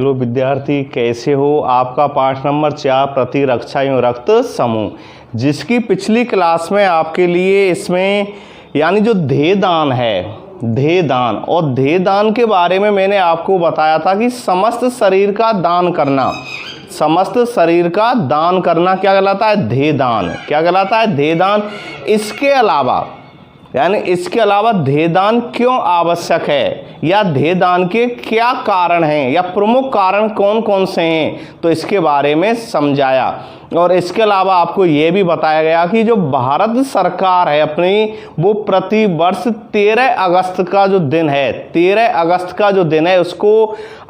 Hello विद्यार्थी, कैसे हो? आपका पाठ नंबर 4 प्रतिरक्षा एवं रक्त समूह, जिसकी पिछली क्लास में आपके लिए इसमें यानी जो देहदान है, देहदान और देहदान के बारे में मैंने आपको बताया था कि समस्त शरीर का दान करना, समस्त शरीर का दान करना क्या कहलाता है? देहदान। क्या कहलाता है? देहदान। इसके अलावा यानी इसके अलावा देहदान क्यों आवश्यक है या देहदान के क्या कारण हैं या प्रमुख कारण कौन कौन से हैं, तो इसके बारे में समझाया। और इसके अलावा आपको ये भी बताया गया कि जो भारत सरकार है अपनी, वो प्रति वर्ष 13 अगस्त का जो दिन है, 13 अगस्त का जो दिन है, उसको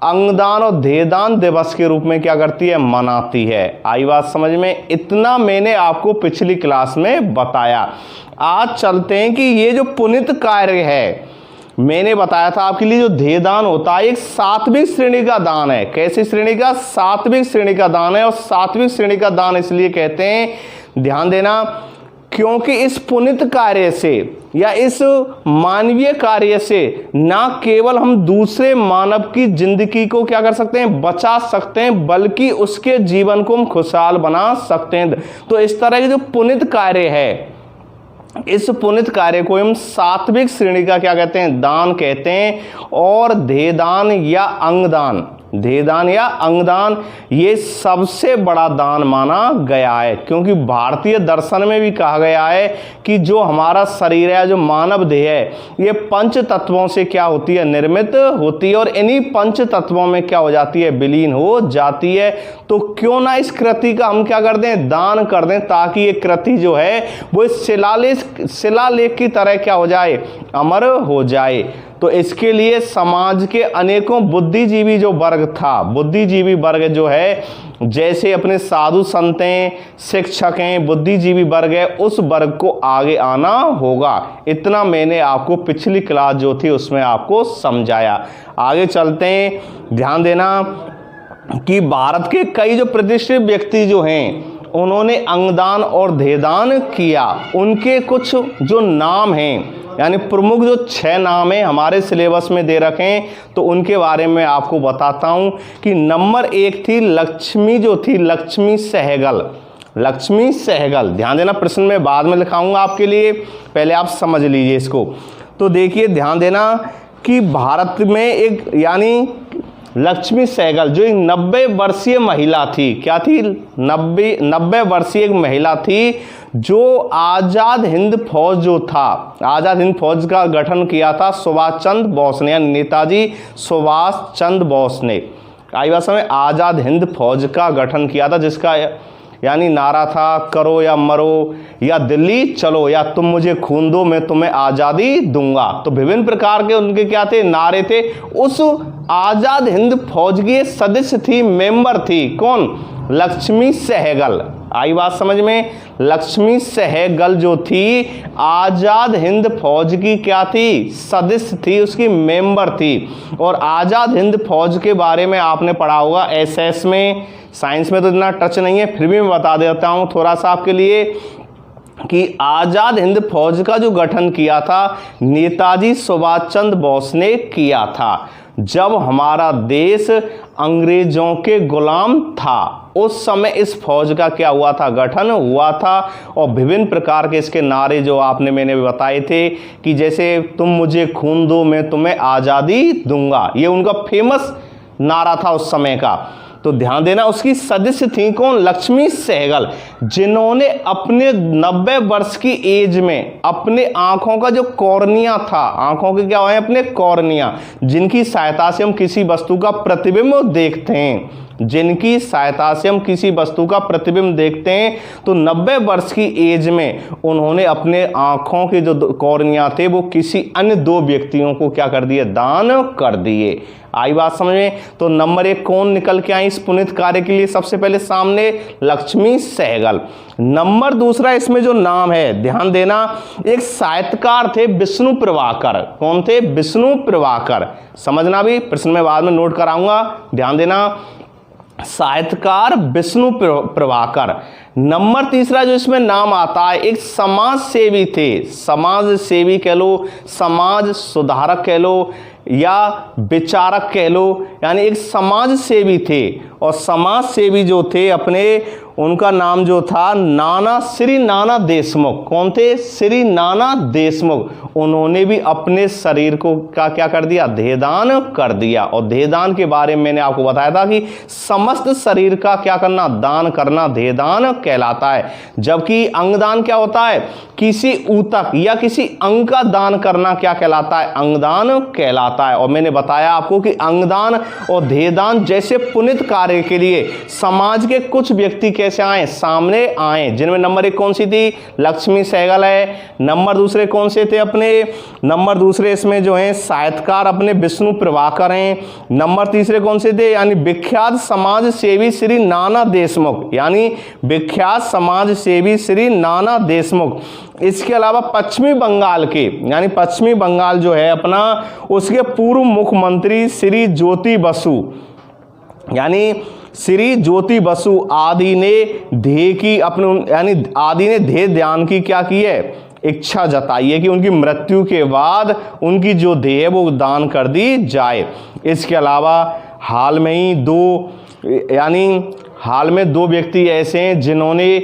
अंगदान और देहदान दिवस के रूप में क्या करती है? मनाती है। आई बात समझ में? इतना मैंने आपको पिछली क्लास में बताया। आज चलते हैं कि ये जो पुनीत कार्य है, मैंने बताया था आपके लिए जो देहदान होता है एक सात्विक श्रेणी का दान है। कैसी श्रेणी का? सात्विक श्रेणी का दान है। और सात्विक श्रेणी का दान इसलिए कहते हैं, ध्यान देना, क्योंकि इस पुनीत कार्य से या इस मानवीय कार्य से ना केवल हम दूसरे मानव की जिंदगी को क्या कर सकते हैं? बचा सकते हैं, बल्कि उसके जीवन को हम खुशहाल बना सकते हैं। तो इस तरह के जो पुनीत कार्य है, इस पुनीत कार्य को हम सात्विक श्रेणी का क्या कहते हैं? दान कहते हैं। और देहदान या अंगदान, देहदान या अंगदान ये सबसे बड़ा दान माना गया है, क्योंकि भारतीय दर्शन में भी कहा गया है कि जो हमारा शरीर है, जो मानव देह है, ये पंच तत्वों से क्या होती है? निर्मित होती है। और इन्हीं पंच तत्वों में क्या हो जाती है? विलीन हो जाती है। तो क्यों ना इस कृति का हम क्या कर दें? दान कर दें, ताकि ये कृति जो है वो शिलालेख की तरह क्या हो जाए? अमर हो जाए। तो इसके लिए समाज के अनेकों बुद्धिजीवी जो वर्ग था, बुद्धिजीवी वर्ग जो है, जैसे अपने साधु संत हैं, शिक्षक हैं, बुद्धिजीवी वर्ग है, उस वर्ग को आगे आना होगा। इतना मैंने आपको पिछली क्लास जो थी उसमें आपको समझाया। आगे चलते हैं, ध्यान देना कि भारत के कई जो प्रतिष्ठित व्यक्ति जो हैं, उन्होंने अंगदान और देहदान किया। उनके कुछ जो नाम हैं, यानी प्रमुख जो 6 नाम हैं हमारे सिलेबस में दे रखे हैं, तो उनके बारे में आपको बताता हूं कि नंबर 1 थी लक्ष्मी, जो थी लक्ष्मी सहगल। लक्ष्मी सहगल, ध्यान देना, प्रश्न में बाद में लिखाऊंगा आपके लिए, पहले आप समझ लीजिए इसको। तो देखिए, ध्यान देना कि भारत में एक यानी लक्ष्मी सहगल जो एक 90 वर्षीय महिला थी। क्या थी? 90 वर्षीय एक महिला थी, जो आज़ाद हिंद फौज जो था, आज़ाद हिंद फौज का गठन किया था सुभाष चंद्र बोस ने, यानी नेताजी सुभाष चंद्र बोस ने। आई बात समझ? आज़ाद हिंद फौज का गठन किया था, जिसका यानी नारा था, करो या मरो, या दिल्ली चलो, या तुम मुझे खून दो मैं तुम्हें आज़ादी दूंगा। तो विभिन्न प्रकार के उनके क्या थे? नारे थे। उस आज़ाद हिंद फौज की सदस्य थी, मेंबर थी, कौन? लक्ष्मी सहगल। आई बात समझ में? लक्ष्मी सहगल जो थी आज़ाद हिंद फौज की क्या थी? सदस्य थी, उसकी मेंबर थी। और आज़ाद हिंद फौज के बारे में आपने पढ़ा होगा एसएस में, साइंस में तो इतना टच नहीं है, फिर भी मैं बता देता हूँ थोड़ा सा आपके लिए कि आज़ाद हिंद फौज का जो गठन किया था नेताजी सुभाष चंद्र बोस ने किया था। जब हमारा देश अंग्रेजों के गुलाम था, उस समय इस फौज का क्या हुआ था? गठन हुआ था। और विभिन्न प्रकार के इसके नारे जो आपने मैंने बताए थे कि जैसे तुम मुझे खून दो मैं तुम्हें आज़ादी दूंगा, ये उनका फेमस नारा था उस समय का। तो ध्यान देना, उसकी सदस्य थी कौन? लक्ष्मी सहगल, जिन्होंने अपने 90 वर्ष की एज में अपने आंखों का जो कॉर्निया था, आंखों के क्या हुए? अपने कॉर्निया, जिनकी सहायता से हम किसी वस्तु का प्रतिबिंब देखते हैं, जिनकी सहायता से हम किसी वस्तु का प्रतिबिंब देखते हैं, तो 90 वर्ष की एज में उन्होंने अपने आंखों के जो कॉर्निया थे वो किसी अन्य 2 व्यक्तियों को क्या कर दिए? दान कर दिए। आई बात समझ में? तो नंबर 1 कौन निकल के आई इस पुनीत कार्य के लिए? सबसे पहले सामने लक्ष्मी सहगल। नंबर 2 इसमें जो नाम है, ध्यान देना, एक साहित्यकार थे विष्णु प्रभाकर। कौन थे? विष्णु प्रभाकर। समझना भी, प्रश्न में बाद में नोट कराऊंगा, ध्यान देना। साहित्यकार विष्णु प्रभाकर। नंबर तीसरा जो इसमें नाम आता है, एक समाज सेवी थे, समाज सेवी कह लो, समाज सुधारक कह लो या विचारक कह लो, यानी एक समाज सेवी थे। और समाज सेवी जो थे अपने, उनका नाम जो था नाना, श्री नाना देशमुख। कौन थे? श्री नाना देशमुख। उन्होंने भी अपने शरीर को क्या कर दिया? देहदान कर दिया। और देहदान के बारे में मैंने आपको बताया था कि समस्त शरीर का क्या करना? दान करना देहदान कहलाता है। जबकि अंगदान क्या होता है? किसी ऊतक या किसी अंग का दान करना क्या कहलाता है? अंगदान कहलाता है। और मैंने बताया आपको कि अंगदान और देहदान जैसे पुनित कार्य के लिए समाज के कुछ व्यक्ति कैसे आए? सामने आए। जिनमें नंबर एक कौन सी थी? लक्ष्मी सहगल है। नंबर दूसरे कौन से थे अपने? नंबर दूसरे इसमें जो है साहित्यकार अपने विष्णु प्रभाकर हैं। नंबर तीसरे कौन से थे? यानी विख्यात समाज सेवी श्री नाना देशमुख, यानी विख्यात समाज सेवी श्री नाना देशमुख। इसके अलावा पश्चिमी बंगाल के, यानी पश्चिमी बंगाल जो है अपना, उसके पूर्व मुख्यमंत्री श्री ज्योति बसु, यानी श्री ज्योति बसु आदि ने ध्येय की अपने, यानी आदि ने ध्येय ध्यान की क्या की है? इच्छा जताई है कि उनकी मृत्यु के बाद उनकी जो देह है वो दान कर दी जाए। इसके अलावा हाल में ही हाल में दो व्यक्ति ऐसे हैं जिन्होंने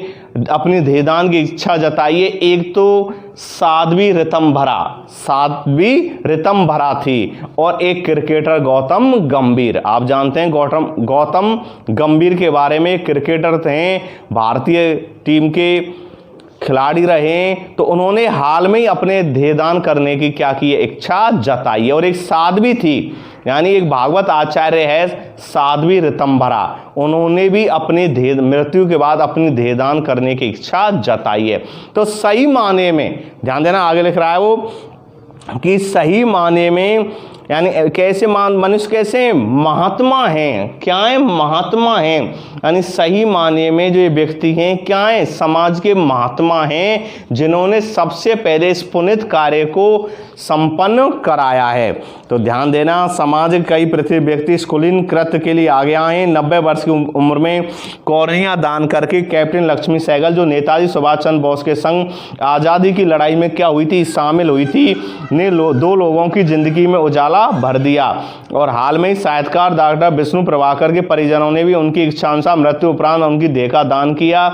अपनी देहदान की इच्छा जताई है। एक तो साध्वी ऋतंभरा थी, और एक क्रिकेटर गौतम गंभीर। आप जानते हैं गौतम गंभीर के बारे में। क्रिकेटर थे, भारतीय टीम के खिलाड़ी रहे, तो उन्होंने हाल में ही अपने देहदान करने की क्या की है? इच्छा जताई है। और एक साध्वी थी, यानी एक भागवत आचार्य है साध्वी ऋतंभरा, उन्होंने भी अपने मृत्यु के बाद अपनी देहदान करने की इच्छा जताई है। तो सही माने में ध्यान देना, आगे लिख रहा है वो कि सही माने में, यानी कैसे मनुष्य कैसे महात्मा हैं? क्या है? महात्मा हैं। यानी सही माने में जो ये व्यक्ति हैं क्या है? समाज के महात्मा हैं, जिन्होंने सबसे पहले इस पुनित कार्य को संपन्न कराया है। तो ध्यान देना, समाज के कई पृथ्वी व्यक्ति स्कुलीन कृत्य के लिए आगे आए हैं। 90 वर्ष की उम्र में कौरैया दान करके कैप्टन लक्ष्मी सहगल, जो नेताजी सुभाष चंद्र बोस के संग आज़ादी की लड़ाई में क्या हुई थी? शामिल हुई थी, ने दो लोगों की जिंदगी में उजाला भर दिया। और हाल में ही साहित्यकार डॉक्टर विष्णु प्रभाकर के परिजनों ने भी उनकी इच्छानुसार मृत्यु उपरांत उनकी देह का दान किया।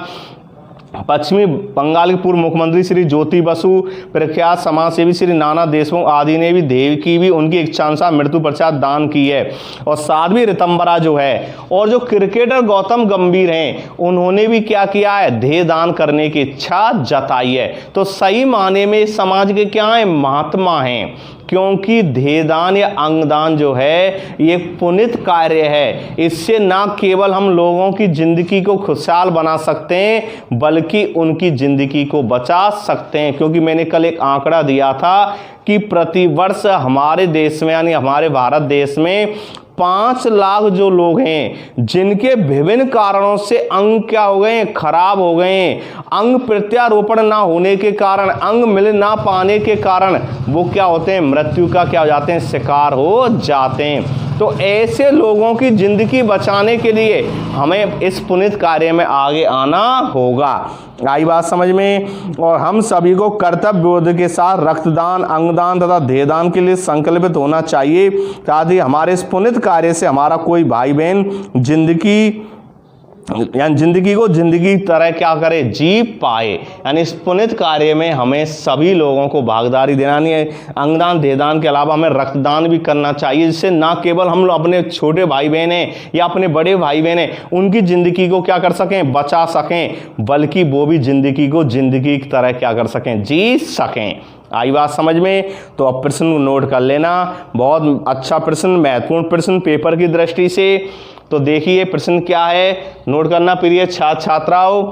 पश्चिमी बंगाल के पूर्व मुख्यमंत्री श्री ज्योति बसु, प्रख्यात समाज सेवी श्री नाना देशमुख आदि ने भी देह की भी उनकी इच्छानुसार मृत्यु पश्चात दान की है। और साध्वी ऋतंभरा जो है, और जो क्रिकेटर गौतम गंभीर हैं, उन्होंने भी क्या किया है? देह दान करने की इच्छा जताई है। तो सही माने में समाज के क्या है? महात्मा हैं, क्योंकि देहदान या अंगदान जो है ये पुनित कार्य है। इससे ना केवल हम लोगों की जिंदगी को खुशहाल बना सकते हैं, बल्कि उनकी जिंदगी को बचा सकते हैं। क्योंकि मैंने कल एक आंकड़ा दिया था कि प्रतिवर्ष हमारे देश में, यानी हमारे भारत देश में 5 लाख जो लोग हैं जिनके विभिन्न कारणों से अंग क्या हो गए? खराब हो गए। अंग प्रत्यारोपण ना होने के कारण, अंग मिल ना पाने के कारण वो क्या होते हैं? मृत्यु का क्या हो जाते हैं? शिकार हो जाते हैं। तो ऐसे लोगों की जिंदगी बचाने के लिए हमें इस पुनित कार्य में आगे आना होगा। आई बात समझ में? और हम सभी को कर्तव्य बोध के साथ रक्तदान, अंगदान तथा देहदान के लिए संकल्पित होना चाहिए, ताकि हमारे इस पुनित कार्य से हमारा कोई भाई बहन जिंदगी को जिंदगी तरह क्या करे? जी पाए। यानी इस पुनित कार्य में हमें सभी लोगों को भागीदारी देना नहीं है। अंगदान देहदान के अलावा हमें रक्तदान भी करना चाहिए, जिससे ना केवल हम लोग अपने छोटे भाई बहन हैं या अपने बड़े भाई बहन हैं उनकी जिंदगी को क्या कर सकें? बचा सकें, बल्कि वो भी जिंदगी को जिंदगी की तरह क्या कर सकें? जी सकें। आई बात समझ में? तो अब प्रश्न नोट कर लेना, बहुत अच्छा प्रश्न, महत्वपूर्ण प्रश्न पेपर की दृष्टि से। तो देखिए प्रश्न क्या है, नोट करना प्रिय छात्र छात्राओं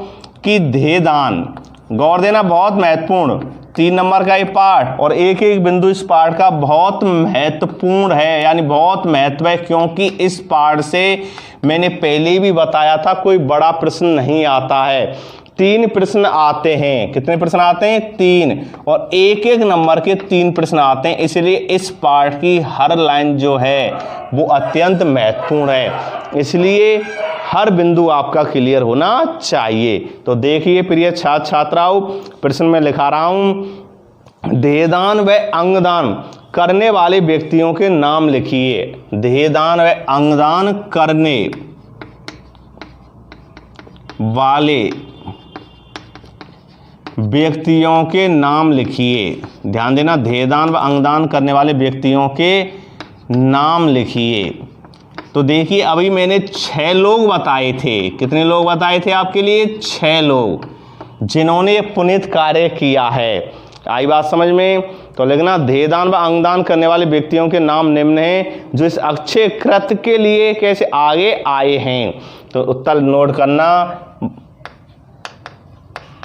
कि देहदान, गौर देना, बहुत महत्वपूर्ण 3 नंबर का ये पाठ, और एक एक बिंदु इस पाठ का बहुत महत्वपूर्ण है, यानी बहुत महत्व है, क्योंकि इस पाठ से मैंने पहले भी बताया था कोई बड़ा प्रश्न नहीं आता है। 3 प्रश्न आते हैं। कितने प्रश्न आते हैं? 3, और एक एक नंबर के 3 प्रश्न आते हैं। इसलिए इस पाठ की हर लाइन जो है वो अत्यंत महत्वपूर्ण है। इसलिए हर बिंदु आपका क्लियर होना चाहिए। तो देखिए प्रिय छात्र छात्राओं, प्रश्न में लिखा रहा हूं, देहदान व अंगदान करने वाले व्यक्तियों के नाम लिखिए। देहदान व अंगदान करने वाले व्यक्तियों के नाम लिखिए। ध्यान देना, देहदान व अंगदान करने वाले व्यक्तियों के नाम लिखिए। तो देखिए अभी मैंने 6 लोग बताए थे। कितने लोग बताए थे आपके लिए? 6 लोग जिन्होंने पुनीत कार्य किया है। आई बात समझ में? तो लिखना, देहदान व अंगदान करने वाले व्यक्तियों के नाम निम्न हैं जो इस अच्छे कृत्य के लिए कैसे आगे आए हैं। तो उत्तर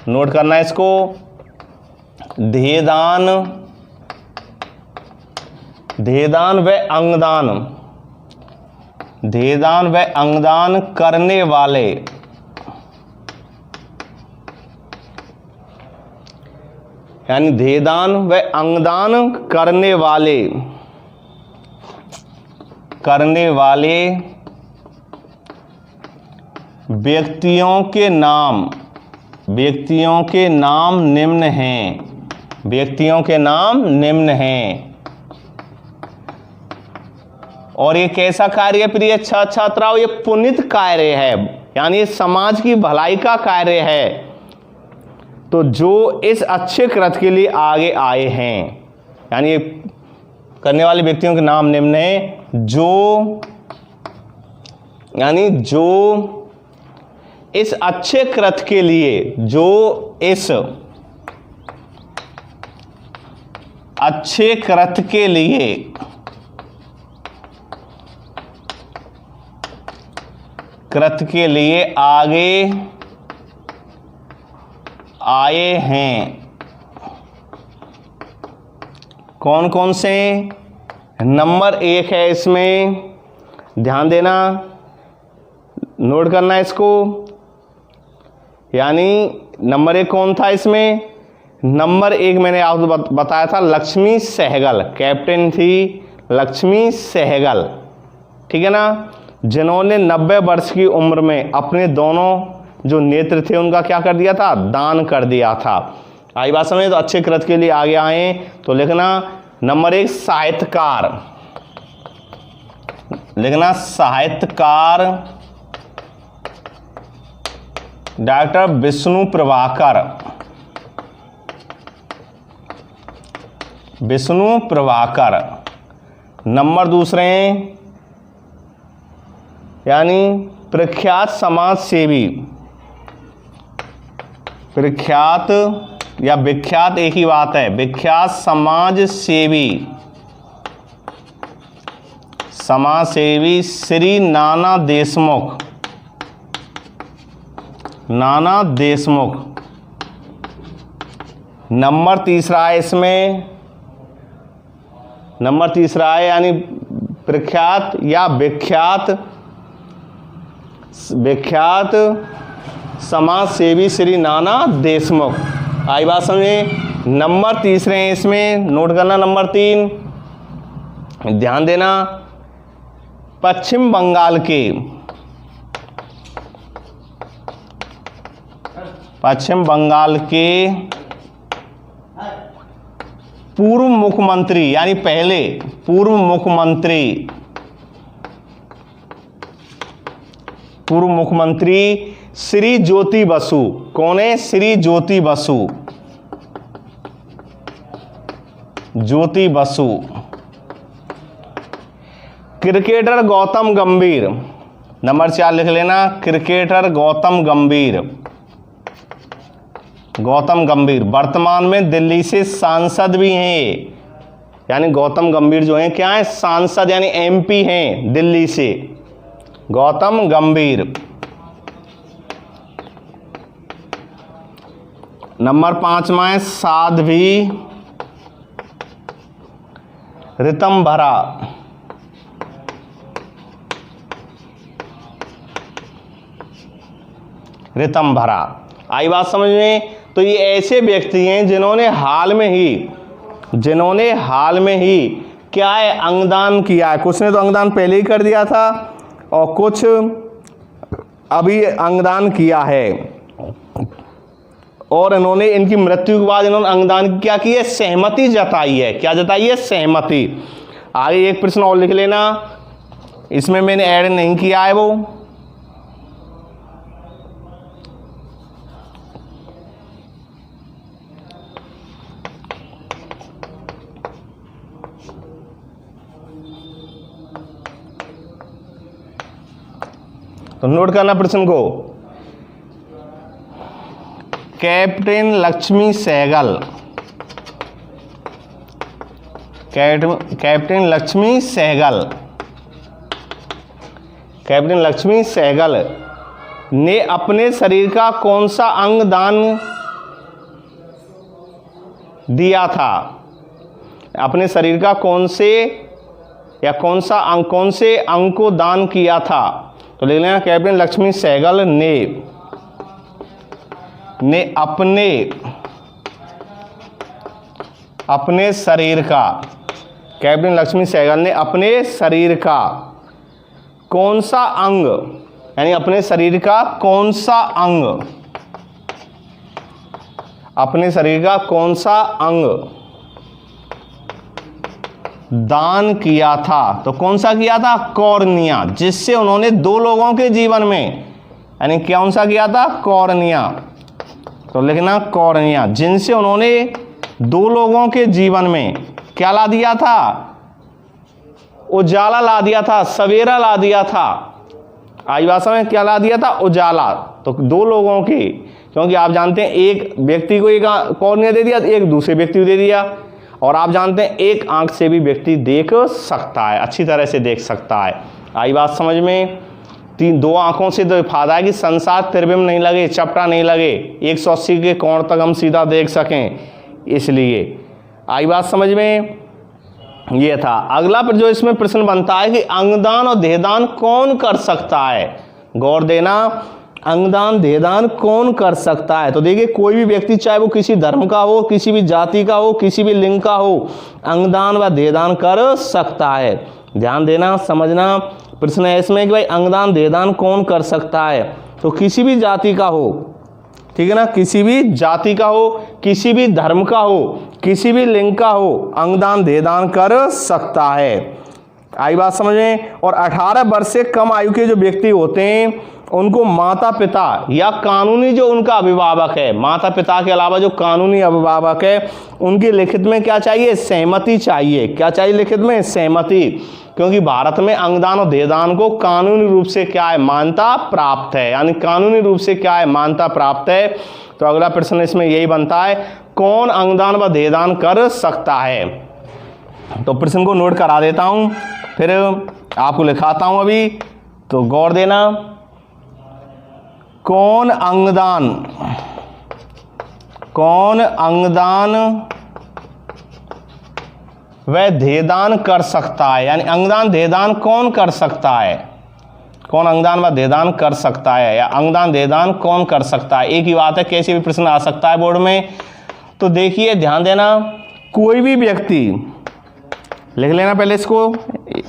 नोट करना इसको। देहदान व अंगदान करने वाले यानी देहदान व अंगदान करने वाले व्यक्तियों के नाम निम्न हैं। और ये कैसा कार्य है प्रिय छात्र छात्राओं? ये पुनीत कार्य है, यानी समाज की भलाई का कार्य है। तो जो इस अच्छे कृत्य के लिए आगे आए हैं, यानी ये करने वाले व्यक्तियों के नाम निम्न हैं जो इस अच्छे कृत्य के लिए, जो इस अच्छे कृत्य के लिए आगे आए हैं। कौन कौन से? नंबर 1 है इसमें, ध्यान देना, नोट करना इसको। यानी नंबर 1 कौन था इसमें? नंबर 1 मैंने आपको बताया था, लक्ष्मी सहगल। कैप्टन थी लक्ष्मी सहगल, ठीक है ना, जिन्होंने 90 वर्ष की उम्र में अपने दोनों जो नेत्र थे उनका क्या कर दिया था? दान कर दिया था। आई बात समझ? तो अच्छे कृत्य के लिए आगे आए। तो लिखना नंबर 1 साहित्यकार, लिखना साहित्यकार डॉक्टर विष्णु प्रभाकर। नंबर 2 यानी प्रख्यात समाज सेवी, प्रख्यात या विख्यात एक ही बात है, विख्यात समाज सेवी श्री नाना देशमुख। नंबर 3 है इसमें, नंबर 3 है यानी प्रख्यात या विख्यात समाज सेवी श्री नाना देशमुख। आई बात समझे? नंबर 3 है इसमें, नोट करना नंबर 3, ध्यान देना, पश्चिम बंगाल के पूर्व मुख्यमंत्री, यानी पहले पूर्व मुख्यमंत्री श्री ज्योति बसु। कौन है? श्री ज्योति बसु। क्रिकेटर गौतम गंभीर। नंबर 4 लिख लेना, क्रिकेटर गौतम गंभीर वर्तमान में दिल्ली से सांसद भी हैं। यानी गौतम गंभीर जो हैं क्या है? सांसद, यानी MP हैं दिल्ली से, गौतम गंभीर। नंबर 5 है साध्वी ऋतंभरा। आई बात समझ में? तो ये ऐसे व्यक्ति हैं जिन्होंने हाल में ही क्या है? अंगदान किया है। कुछ ने तो अंगदान पहले ही कर दिया था और कुछ अभी अंगदान किया है और इन्होंने इनकी मृत्यु के बाद इन्होंने अंगदान की क्या की है, सहमति जताई है। क्या जताई है, सहमति। आगे एक प्रश्न और लिख लेना, इसमें मैंने ऐड नहीं किया है वो। तो नोट करना प्रश्न को। Captain Lakshmi Sehgal, captain Lakshmi Sehgal, captain Lakshmi Sehgal ने अपने शरीर का कौन सा अंग दान दिया था? अपने शरीर का कौन से या कौन सा अंग, कौन से अंग को दान किया था? तो लिख लेना, कैप्टन लक्ष्मी सहगल ने अपने शरीर का, कैप्टन लक्ष्मी सहगल ने अपने शरीर का कौन सा अंग, यानी अपने शरीर का कौन सा अंग, अपने शरीर का कौन सा अंग दान किया था? तो कौन सा किया था? कॉर्निया, जिससे उन्होंने 2 लोगों के जीवन में, यानी कौन सा किया था? कॉर्निया। तो लिखना कॉर्निया, जिनसे उन्होंने 2 लोगों के जीवन में क्या ला दिया था? उजाला ला दिया था, सवेरा ला दिया था। आज भाषा में क्या ला दिया था? उजाला। तो 2 लोगों के, क्योंकि आप जानते हैं एक व्यक्ति को एक कॉर्निया दे दिया, एक दूसरे व्यक्ति को दे दिया, और आप जानते हैं एक आंख से भी व्यक्ति देख सकता है, अच्छी तरह से देख सकता है। आई बात समझ में? 2 आंखों से तो फायदा है कि संसार त्रिविम नहीं लगे, चपटा नहीं लगे, 180 के कोण तक हम सीधा देख सकें, इसलिए। आई बात समझ में? ये था। अगला पर जो इसमें प्रश्न बनता है कि अंगदान और देहदान कौन कर सकता है? गौर देना, अंगदान देहदान कौन कर सकता है? तो देखिए, कोई भी व्यक्ति, चाहे वो किसी धर्म का हो, किसी भी जाति का हो, किसी भी लिंग का हो, अंगदान व देहदान कर सकता है। ध्यान देना, समझना। प्रश्न है इसमें कि भाई अंगदान देहदान कौन कर सकता है? तो किसी भी जाति का हो, ठीक है ना, किसी भी जाति का हो, किसी भी धर्म का हो, किसी भी लिंग का हो, अंगदान देहदान कर सकता है। आई बात समझ में? और 18 वर्ष से कम आयु के जो व्यक्ति होते हैं उनको माता पिता या कानूनी जो उनका अभिभावक है, माता पिता के अलावा जो कानूनी अभिभावक है, उनकी लिखित में क्या चाहिए? सहमति चाहिए। क्या चाहिए लिखित में? सहमति। क्योंकि भारत में अंगदान और देहदान को कानूनी रूप से क्या है? मान्यता प्राप्त है, यानी कानूनी रूप से क्या है? मान्यता प्राप्त है। तो अगला प्रश्न इसमें यही बनता है, कौन अंगदान व देहदान कर सकता है? तो प्रश्न को नोट करा देता हूं, फिर आपको लिखाता हूं अभी, तो गौर देना। कौन अंगदान व देहदान कर सकता है? यानी अंगदान देहदान कौन कर सकता है? कौन अंगदान व देहदान कर सकता है, या अंगदान देहदान कौन कर सकता है? एक ही बात है, कैसे भी प्रश्न आ सकता है बोर्ड में। तो देखिए, ध्यान देना, कोई भी व्यक्ति, लिख लेना पहले इसको,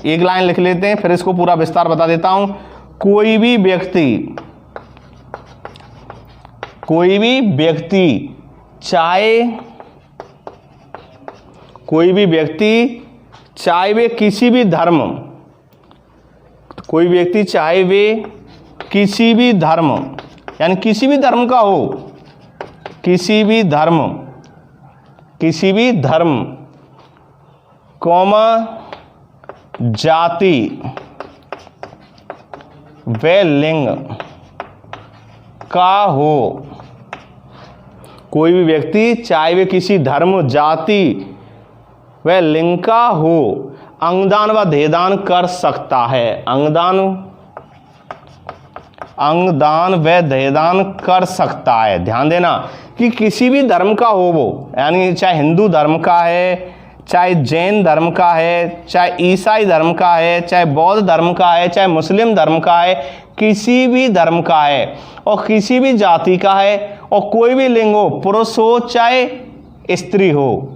एक लाइन लिख लेते हैं, फिर इसको पूरा विस्तार बता देता हूं। कोई भी व्यक्ति चाहे वे किसी भी धर्म, कोई व्यक्ति चाहे वे किसी भी धर्म, यानी किसी भी धर्म का हो, किसी भी धर्म कौमा जाति व लिंग का हो, कोई भी व्यक्ति चाहे वे किसी धर्म, जाति व लिंग का हो, अंगदान व देहदान कर सकता है। अंगदान व देहदान कर सकता है। ध्यान देना कि किसी भी धर्म का हो वो, यानी चाहे हिंदू धर्म का है, चाहे जैन धर्म का है, चाहे ईसाई धर्म का है, चाहे बौद्ध धर्म का है, चाहे मुस्लिम धर्म का है, किसी भी धर्म का है और किसी भी जाति का है, और कोई भी लिंग हो, पुरुष हो चाहे स्त्री हो,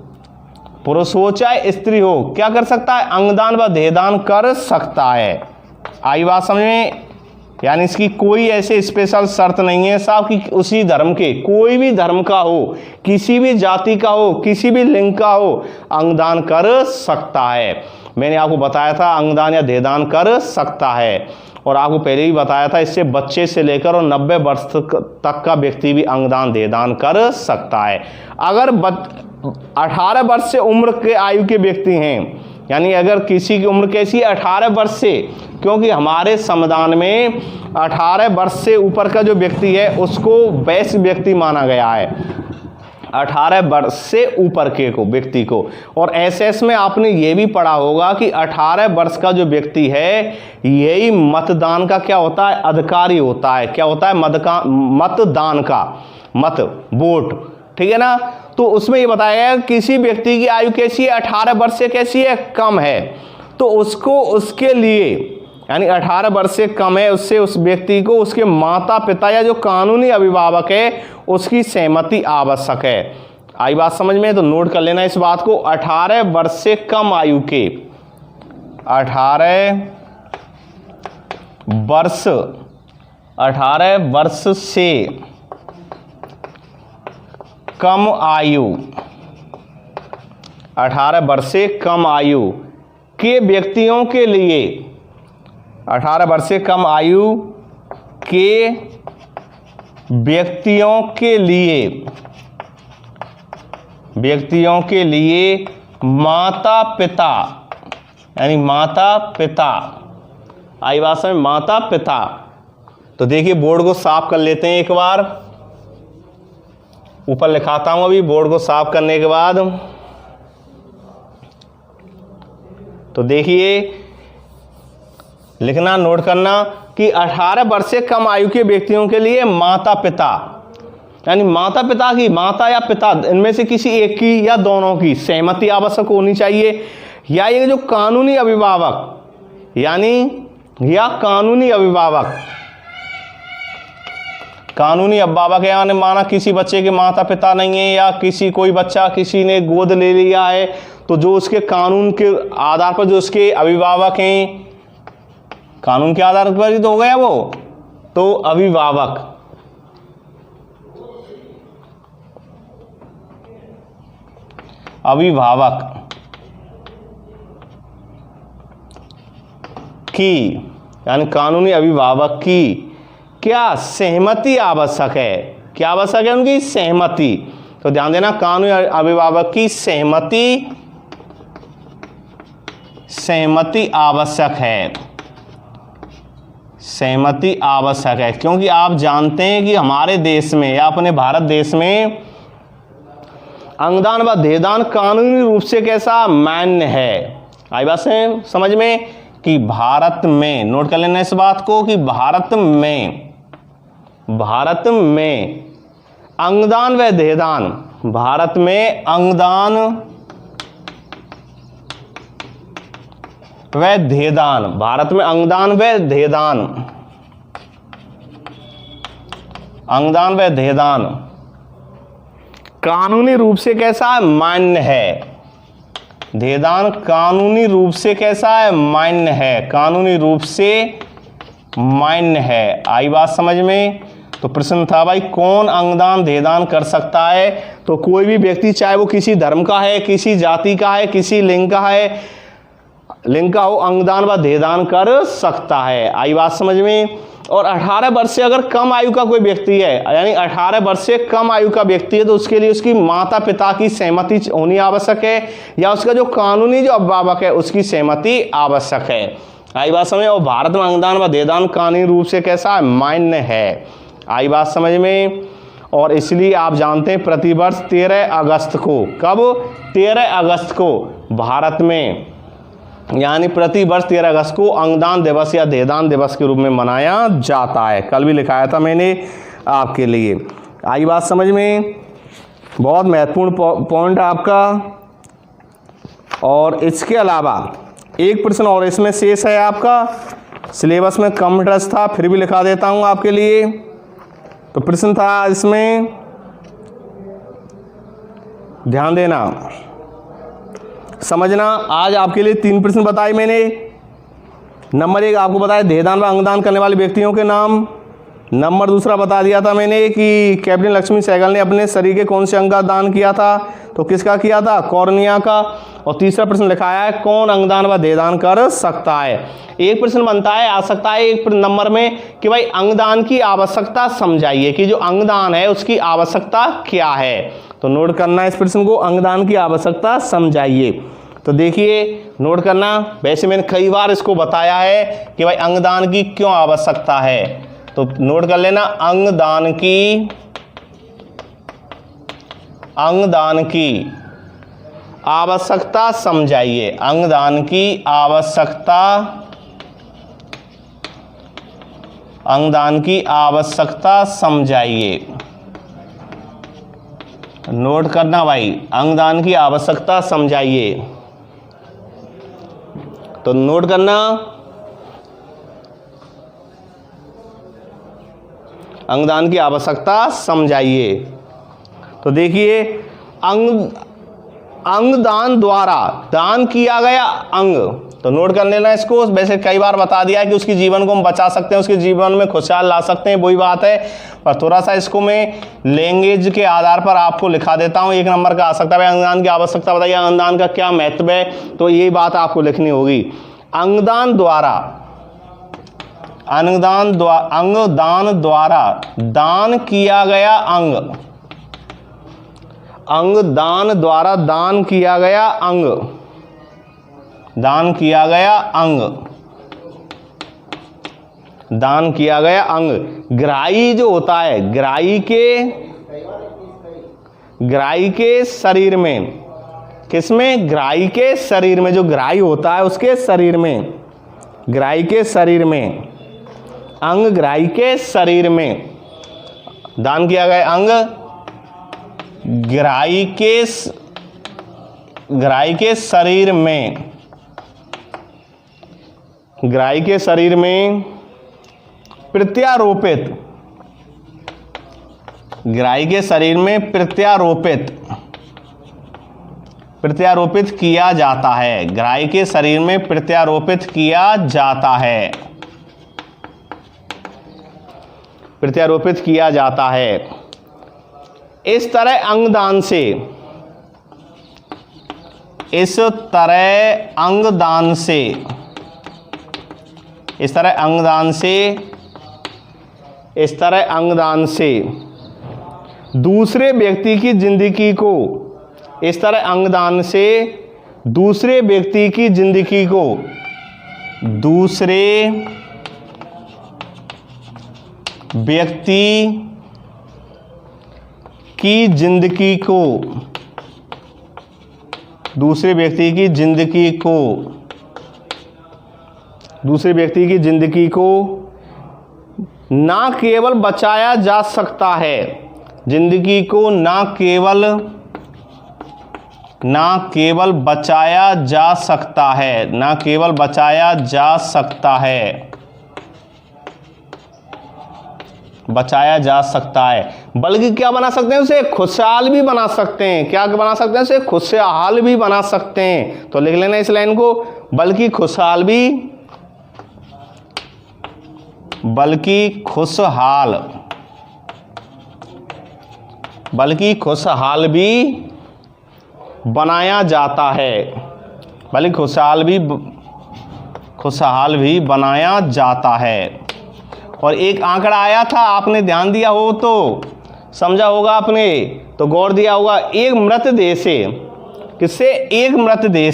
पुरुष हो चाहे स्त्री हो, क्या कर सकता है? अंगदान व देहदान कर सकता है। आई बात समझ में? यानी इसकी कोई ऐसे स्पेशल शर्त नहीं है साहब कि उसी धर्म के, कोई भी धर्म का हो, किसी भी जाति का हो, किसी भी लिंग का हो, अंगदान कर सकता है। मैंने आपको बताया था अंगदान या देहदान कर सकता है, और आपको पहले ही बताया था इससे बच्चे से लेकर और 90 वर्ष तक का व्यक्ति भी अंगदान देहदान कर सकता है। अगर 18 वर्ष से उम्र के आयु के व्यक्ति हैं, यानी अगर किसी की उम्र कैसी है 18 वर्ष से, क्योंकि हमारे संविधान में 18 वर्ष से ऊपर का जो व्यक्ति है उसको वैश्य व्यक्ति माना गया है, 18 वर्ष से ऊपर के को व्यक्ति को। और एसएस में आपने ये भी पढ़ा होगा कि 18 वर्ष का जो व्यक्ति है यही मतदान का क्या होता है, अधिकारी होता है। क्या होता है, मतदान का, मत वोट, ठीक है ना। तो उसमें ये बताया गया किसी व्यक्ति की आयु कैसी है, 18 वर्ष से कैसी है, कम है, तो उसको उसके लिए यानी 18 वर्ष से कम है उससे उस व्यक्ति को उसके माता पिता या जो कानूनी अभिभावक है उसकी सहमति आवश्यक है। आई बात समझ में? तो नोट कर लेना इस बात को, 18 वर्ष से कम आयु के, 18 वर्ष से कम आयु, 18 वर्ष से कम आयु के व्यक्तियों के लिए, 18 वर्ष से कम आयु के व्यक्तियों के लिए माता पिता, यानी माता पिता, आई बात समझ, माता पिता। तो देखिए बोर्ड को साफ कर लेते हैं एक बार, ऊपर लिखाता हूं अभी बोर्ड को साफ करने के बाद। तो देखिए लिखना, नोट करना कि 18 वर्ष से कम आयु के व्यक्तियों के लिए माता पिता, यानी माता पिता की, माता या पिता इनमें से किसी एक की या दोनों की सहमति आवश्यक होनी चाहिए, या ये जो कानूनी अभिभावक, यानी या कानूनी अभिभावक, कानूनी अभिभावक है, यानी माना किसी बच्चे के माता पिता नहीं है या किसी कोई बच्चा किसी ने गोद ले लिया है, तो जो उसके कानून के आधार पर जो उसके अभिभावक हैं, कानून के आधार पर ही तो हो गया वो, तो अभिभावक, की, यानी कानूनी अभिभावक की क्या सहमति आवश्यक है। क्या आवश्यक है? उनकी सहमति। तो ध्यान देना, कानूनी अभिभावक की सहमति आवश्यक है, सहमति आवश्यक है, क्योंकि आप जानते हैं कि हमारे देश में या अपने भारत देश में अंगदान व देहदान कानूनी रूप से कैसा मान्य है। आई बात से समझ में कि भारत में, नोट कर लेना इस बात को कि भारत में अंगदान व देहदान, भारत में अंगदान व देहदान, भारत में अंगदान व देहदान, अंगदान व देहदान कानूनी रूप से कैसा है, मान्य है। देहदान कानूनी रूप से कैसा है, मान्य है, कानूनी रूप से मान्य है। आई बात समझ में? तो प्रश्न था भाई कौन अंगदान देहदान कर सकता है, तो कोई भी व्यक्ति चाहे वो किसी धर्म का है, किसी जाति का है, किसी लिंग का है, लिंग का हो, अंगदान व देहदान कर सकता है। आई बात समझ में? और 18 वर्ष से अगर कम आयु का कोई व्यक्ति है, यानी 18 वर्ष से कम आयु का व्यक्ति है, तो उसके लिए उसकी माता पिता की सहमति होनी आवश्यक है, या उसका जो कानूनी जो अभिभावक है उसकी सहमति आवश्यक है। आई बात समझ? और भारत में अंगदान व देहदान कानूनी रूप से कैसा है, मान्य है। आई बात समझ में? और इसलिए आप जानते हैं प्रतिवर्ष 13 अगस्त को, कब, 13 अगस्त को भारत में, यानी प्रतिवर्ष 13 अगस्त को अंगदान दिवस या देहदान दिवस के रूप में मनाया जाता है। कल भी लिखाया था मैंने आपके लिए। आई बात समझ में? बहुत महत्वपूर्ण पॉइंट है आपका। और इसके अलावा एक प्रश्न और इसमें शेष है आपका, सिलेबस में कम इंटरेस्ट था, फिर भी लिखा देता हूं आपके लिए। तो प्रश्न था इसमें, ध्यान देना, समझना। आज आपके लिए 3 प्रश्न बताए मैंने, नंबर 1 आपको बताया देहदान व अंगदान करने वाले व्यक्तियों के नाम। नंबर 2 बता दिया था मैंने कि कैप्टन लक्ष्मी सहगल ने अपने शरीर के कौन से अंग का दान किया था, तो किसका किया था, कॉर्निया का। और तीसरा प्रश्न लिखा है कौन अंगदान व देहदान कर सकता है। एक प्रश्न बनता है, आ सकता है एक नंबर में कि भाई अंगदान की आवश्यकता समझाइए, कि जो अंगदान है उसकी आवश्यकता क्या है। तो नोट करना है इस प्रश्न को, अंगदान की आवश्यकता समझाइए। तो देखिए नोट करना, वैसे मैंने कई बार इसको बताया है कि भाई अंगदान की क्यों आवश्यकता है, तो नोट कर लेना, अंगदान की आवश्यकता समझाइए। अंगदान की आवश्यकता समझाइए। नोट करना भाई, अंगदान की आवश्यकता समझाइए। तो नोट करना, अंगदान की आवश्यकता समझाइए। तो देखिए अंगदान द्वारा दान किया गया अंग, तो नोट कर लेना इसको। वैसे कई बार बता दिया है कि उसके जीवन को हम बचा सकते हैं, उसके जीवन में खुशहाल ला सकते हैं, वही बात है, पर थोड़ा सा इसको मैं लैंग्वेज के आधार पर आपको लिखा देता हूं। 1 नंबर का आ सकता है अंगदान की आवश्यकता बताइए, अंगदान का क्या महत्व है, तो ये बात आपको लिखनी होगी। अंगदान द्वारा दान किया गया अंग, अंगदान द्वारा दान किया गया अंग, ग्राही जो होता है, ग्राही के शरीर में, किसमें, ग्राही के शरीर में, जो ग्राही होता है उसके शरीर में, ग्राही के शरीर में, अंग ग्राही के शरीर में दान किया गया अंग, ग्राही के शरीर में, ग्राही के शरीर में प्रत्यारोपित, ग्राही के शरीर में प्रत्यारोपित किया जाता है, ग्राही के शरीर में प्रत्यारोपित किया जाता है, प्रत्यारोपित किया जाता है। इस तरह अंगदान से, इस तरह अंगदान से दूसरे व्यक्ति की जिंदगी को, इस तरह अंगदान से दूसरे व्यक्ति की जिंदगी को, दूसरे व्यक्ति की जिंदगी को, दूसरे व्यक्ति की जिंदगी को, दूसरे व्यक्ति की जिंदगी को ना केवल बचाया जा सकता है, जिंदगी को ना केवल बचाया जा सकता है, ना केवल बचाया जा सकता है, बचाया जा सकता है, बल्कि क्या बना सकते हैं, उसे खुशहाल भी बना सकते हैं। क्या बना सकते हैं, उसे खुशहाल भी बना सकते हैं। तो लिख लेना इस लाइन को, बल्कि खुशहाल भी बनाया जाता है, बल्कि खुशहाल भी बनाया जाता है। और एक आंकड़ा आया था, आपने ध्यान दिया हो तो समझा होगा आपने, तो गौर दिया होगा, एक मृतदेह से, किससे, एक मृतदेह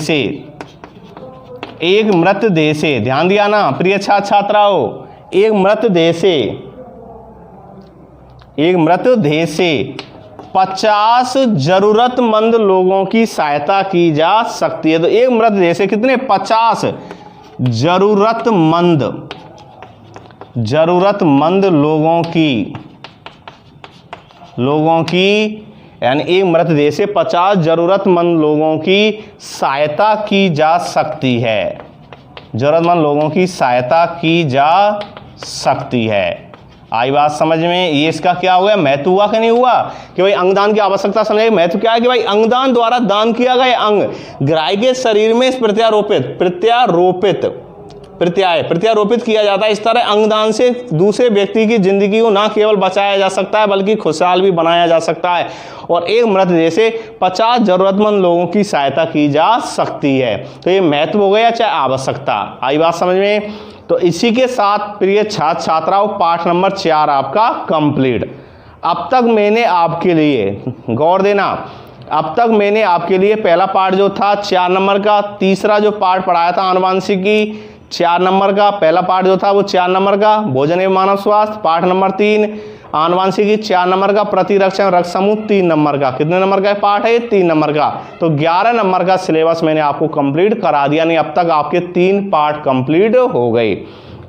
से, ध्यान दिया ना प्रिय छात्राओं, एक मृतदेह से 50 जरूरतमंद लोगों की सहायता की जा सकती है। तो एक मृतदेह से कितने, 50 जरूरतमंद लोगों की यानी एक मृतदेह से 50 जरूरतमंद लोगों की सहायता की जा सकती है, जरूरतमंद लोगों की सहायता की जा सकती है। आई बात समझ में, ये इसका क्या हुआ, महत्व हुआ कि नहीं हुआ, कि भाई अंगदान की आवश्यकता समझे। महत्व क्या है कि भाई अंगदान द्वारा दान किया गया अंग ग्राही के शरीर में प्रत्यारोपित प्रत्यारोपित किया जाता है। इस तरह अंगदान से दूसरे व्यक्ति की जिंदगी को न केवल बचाया जा सकता है बल्कि खुशहाल भी बनाया जा सकता है और एक मृतदेह से 50 जरूरतमंद लोगों की सहायता की जा सकती है। तो ये महत्व हो गया चाहे आवश्यकता। आई बात समझ में? तो इसी के साथ प्रिय छात्र छात्राओं पाठ नंबर 4 आपका कंप्लीट। अब तक मैंने आपके लिए, गौर देना, अब तक मैंने आपके लिए पहला पार्ट जो था 4 नंबर का, तीसरा जो पार्ट पढ़ाया था आनुवांशिकी 4 नंबर का, पहला पार्ट जो था वो 4 नंबर का, भोजन एवं मानव स्वास्थ्य पाठ नंबर 3, आनुवांशिकी 4 नंबर का, प्रतिरक्षा रक्त समूह 3 नंबर का। कितने नंबर का पार्ट है? 3 नंबर का। तो 11 नंबर का सिलेबस मैंने आपको कंप्लीट करा दिया। नहीं, अब तक आपके 3 पार्ट कंप्लीट हो गए।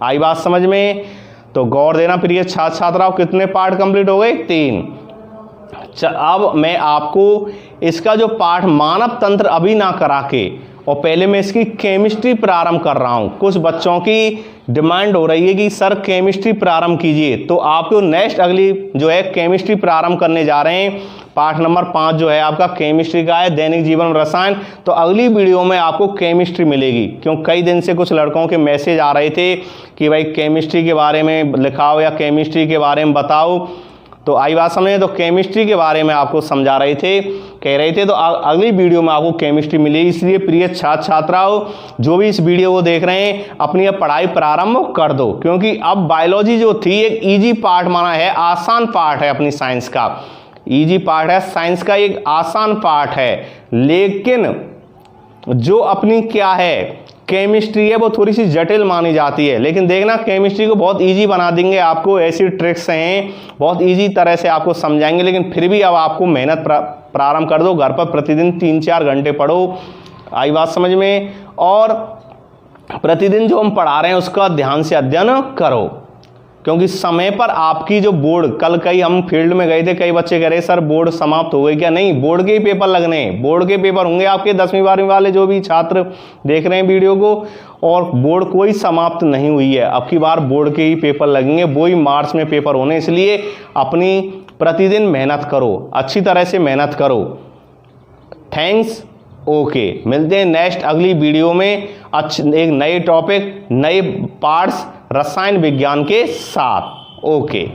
आई बात समझ में? तो गौर देना प्रिय छात्र छात्राओं, कितने पार्ट कंप्लीट हो गए? 3। अब मैं आपको इसका जो पाठ मानव तंत्र अभी ना करा के और पहले मैं इसकी केमिस्ट्री प्रारंभ कर रहा हूँ। कुछ बच्चों की डिमांड हो रही है कि सर केमिस्ट्री प्रारंभ कीजिए, तो आपको नेक्स्ट अगली जो है केमिस्ट्री प्रारंभ करने जा रहे हैं। पाठ नंबर 5 जो है आपका केमिस्ट्री का है, दैनिक जीवन रसायन। तो अगली वीडियो में आपको केमिस्ट्री मिलेगी, क्यों कई दिन से कुछ लड़कों के मैसेज आ रहे थे कि भाई केमिस्ट्री के बारे में लिखाओ या केमिस्ट्री के बारे में बताओ। तो आई बात समझे? तो केमिस्ट्री के बारे में आपको समझा रहे थे, कह रहे थे, तो अगली वीडियो में आपको केमिस्ट्री मिलेगी। इसलिए प्रिय छात्र छात्राओं जो भी इस वीडियो को देख रहे हैं अपनी अब पढ़ाई प्रारंभ कर दो, क्योंकि अब बायोलॉजी जो थी एक इजी पार्ट माना है, आसान पार्ट है अपनी साइंस का, इजी पार्ट है साइंस का, एक आसान पार्ट है। लेकिन जो अपनी क्या है केमिस्ट्री है वो थोड़ी सी जटिल मानी जाती है। लेकिन देखना केमिस्ट्री को बहुत इजी बना देंगे, आपको ऐसी ट्रिक्स हैं बहुत इजी तरह से आपको समझाएंगे। लेकिन फिर भी अब आपको मेहनत प्रारंभ कर दो, घर पर प्रतिदिन 3-4 घंटे पढ़ो। आई बात समझ में? और प्रतिदिन जो हम पढ़ा रहे हैं उसका ध्यान से अध्ययन करो, क्योंकि समय पर आपकी जो बोर्ड, कल कई हम फील्ड में गए थे, कई बच्चे कह रहे सर बोर्ड समाप्त हो गई क्या? नहीं, बोर्ड के ही पेपर लगने हैं, बोर्ड के पेपर होंगे आपके 10वीं 12वीं वाले जो भी छात्र देख रहे हैं वीडियो को, और बोर्ड कोई समाप्त नहीं हुई है। अब की बार बोर्ड के ही पेपर लगेंगे, वो ही मार्च में पेपर होने, इसलिए अपनी प्रतिदिन मेहनत करो, अच्छी तरह से मेहनत करो। Thanks, okay. मिलते हैं नेक्स्ट अगली वीडियो में एक नए टॉपिक, नए पार्ट्स रसायन विज्ञान के साथ। ओके।